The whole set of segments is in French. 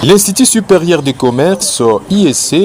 L'Institut supérieur du commerce ISC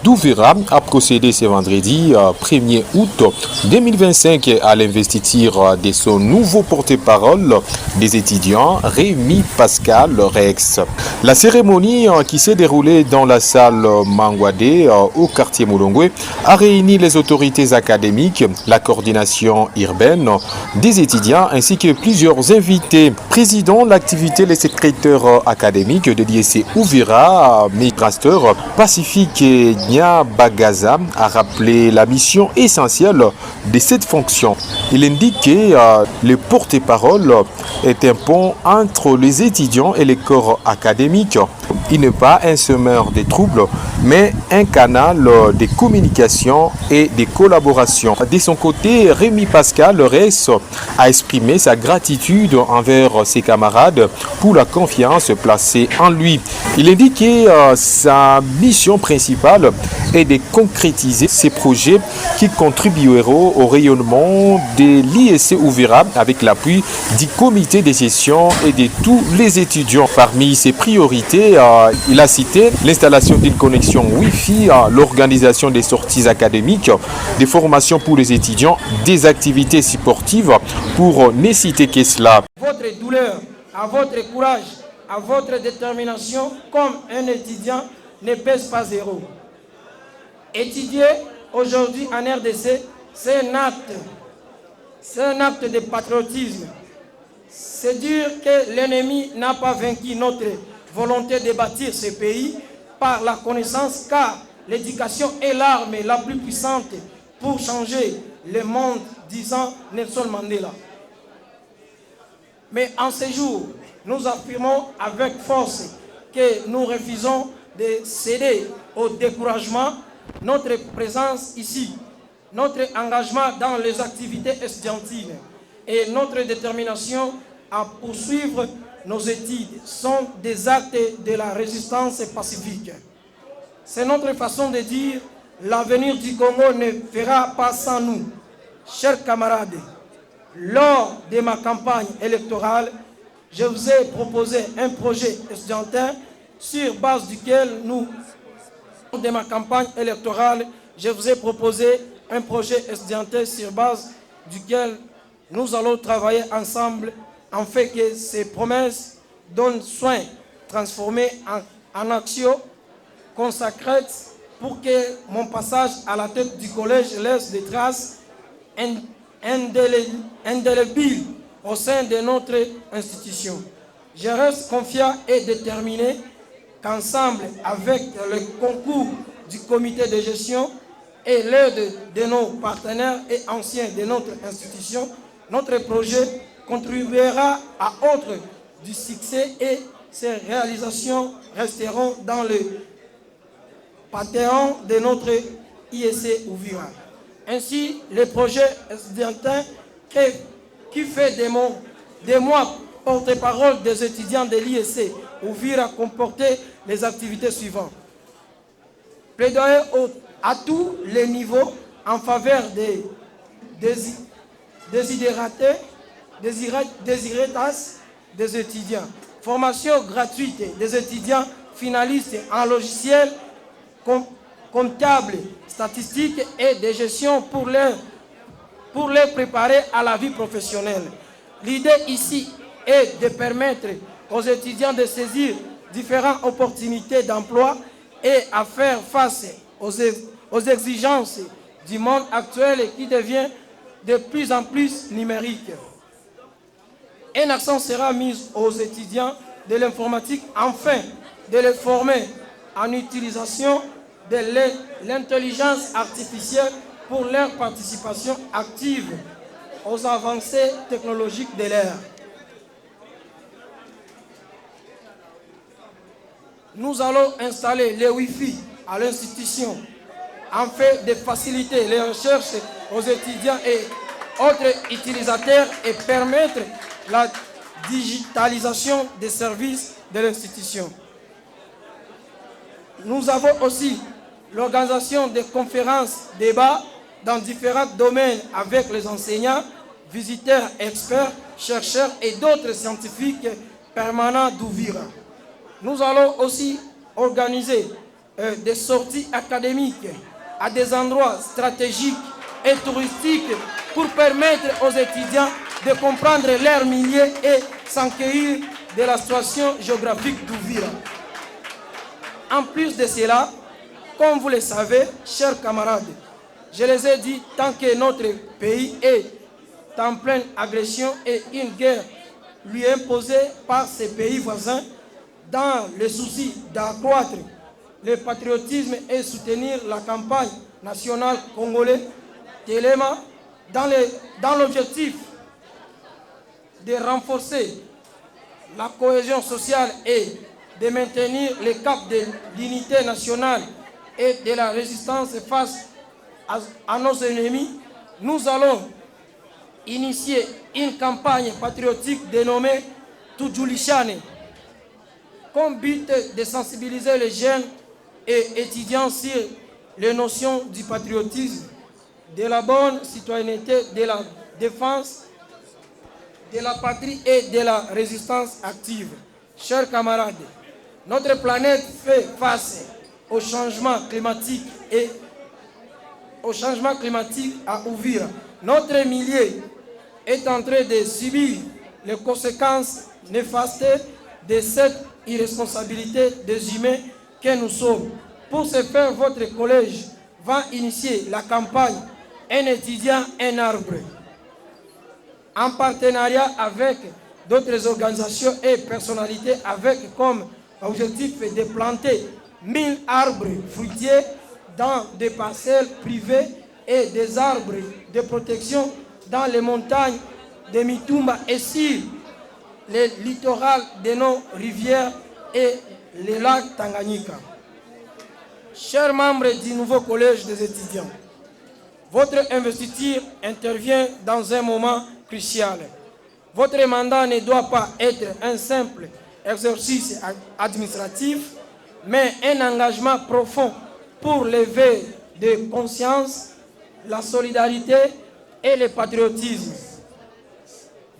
d'Ouvira a procédé ce vendredi 1er août 2025 à l'investiture de son nouveau porte-parole des étudiants, Rémi Pascal Rex. La cérémonie qui s'est déroulée dans la salle Mangwade au quartier Moulongwe a réuni les autorités académiques, la coordination urbaine des étudiants ainsi que plusieurs invités. Président l'activité, les secrétaires académiques de l'ISC Ouvira, Pasteur Pacifique Nia Bagaza a rappelé la mission essentielle de cette fonction. Il indique que le porte-parole est un pont entre les étudiants et les corps académiques. Il n'est pas un semeur de troubles, mais un canal de communication et de collaboration. De son côté, Rémi Pascal Rex a exprimé sa gratitude envers ses camarades pour la confiance placée en lui. Il indique que sa mission principale est de concrétiser ces projets qui contribueront au rayonnement de l'ISC Ouvira avec l'appui du comité de gestion et de tous les étudiants. Parmi ses priorités, il a cité l'installation d'une connexion Wi-Fi, l'organisation des sorties académiques, des formations pour les étudiants, des activités sportives, pour ne citer que cela. Votre douleur, à votre courage, à votre détermination comme un étudiant ne pèse pas zéro. Étudier aujourd'hui en RDC, c'est un acte de patriotisme. C'est dire que l'ennemi n'a pas vaincu notre volonté de bâtir ce pays par la connaissance, car l'éducation est l'arme la plus puissante pour changer le monde, disant Nelson Mandela. Mais en ce jour, nous affirmons avec force que nous refusons de céder au découragement. Notre présence ici, notre engagement dans les activités estudiantines et notre détermination à poursuivre nos études sont des actes de la résistance pacifique. C'est notre façon de dire l'avenir du Congo ne fera pas sans nous. Chers camarades, lors de ma campagne électorale, je vous ai proposé un projet estudiantin sur base duquel de ma campagne électorale, je vous ai proposé un projet estudiantin sur base duquel nous allons travailler ensemble afin que ces promesses donnent soin, transformées en actions consacrées pour que mon passage à la tête du collège laisse des traces indélébiles au sein de notre institution. Je reste confiant et déterminé qu'ensemble, avec le concours du comité de gestion et l'aide de nos partenaires et anciens de notre institution, notre projet contribuera à autre du succès et ses réalisations resteront dans le panthéon de notre ISC Ouvira. Ainsi, le projet estudiantin qui fait des mois porte-parole des étudiants de l'ISC Ouvira comporter les activités suivantes. Plaidoyer à tous les niveaux en faveur des désiratas des étudiants. Formation gratuite des étudiants finalistes en logiciel comptable, statistique et de gestion pour les préparer à la vie professionnelle. L'idée ici est de permettre aux étudiants de saisir différentes opportunités d'emploi et à faire face aux exigences du monde actuel qui devient de plus en plus numérique. Un accent sera mis aux étudiants de l'informatique afin de les former en utilisation de l'intelligence artificielle pour leur participation active aux avancées technologiques de l'ère. Nous allons installer les Wi-Fi à l'institution afin de faciliter les recherches aux étudiants et autres utilisateurs et permettre la digitalisation des services de l'institution. Nous avons aussi l'organisation de conférences, débats dans différents domaines avec les enseignants, visiteurs, experts, chercheurs et d'autres scientifiques permanents d'Ouvira. Nous allons aussi organiser des sorties académiques à des endroits stratégiques et touristiques pour permettre aux étudiants de comprendre leur milieu et s'enquérir de la situation géographique d'Ouvira. En plus de cela, comme vous le savez, chers camarades, je les ai dit, tant que notre pays est en pleine agression et une guerre lui imposée par ses pays voisins, dans le souci d'accroître le patriotisme et soutenir la campagne nationale congolaise, Téléma, dans l'objectif de renforcer la cohésion sociale et de maintenir le cap de l'unité nationale et de la résistance face à nos ennemis, nous allons initier une campagne patriotique dénommée Tudjulishane, comme but de sensibiliser les jeunes et étudiants sur les notions du patriotisme, de la bonne citoyenneté, de la défense de la patrie et de la résistance active. Chers camarades, notre planète fait face au changement climatique à Ouvira. Notre milieu est en train de subir les conséquences néfastes de cette irresponsabilité des humains que nous sommes. Pour ce faire, votre collège va initier la campagne Un étudiant, un arbre, en partenariat avec d'autres organisations et personnalités, avec comme objectif de planter 1000 arbres fruitiers dans des parcelles privées et des arbres de protection dans les montagnes de Mitumba et sur les littoraux de nos rivières et les lacs Tanganyika. Chers membres du nouveau collège des étudiants, votre investiture intervient dans un moment crucial. Votre mandat ne doit pas être un simple exercice administratif, mais un engagement profond pour l'éveil de conscience, la solidarité et le patriotisme.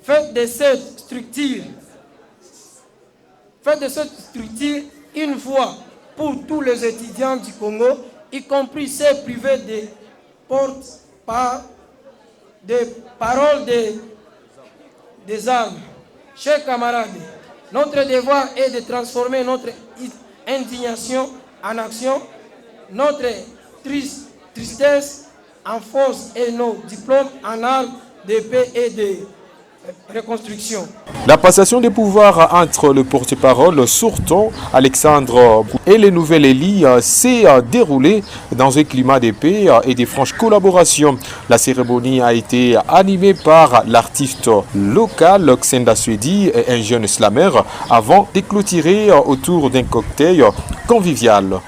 Faites de cette structure une voie pour tous les étudiants du Congo, y compris ceux privés de porte par des paroles des armes. Chers camarades, notre devoir est de transformer notre indignation en action, notre tristesse en force et nos diplômes en armes de paix et de reconstruction. La passation des pouvoirs entre le porte-parole sortant, Alexandre, et les nouvelles élites s'est déroulée dans un climat de paix et de franche collaboration. La cérémonie a été animée par l'artiste local Xenda Swedi et un jeune slammer avant de clôturer autour d'un cocktail convivial.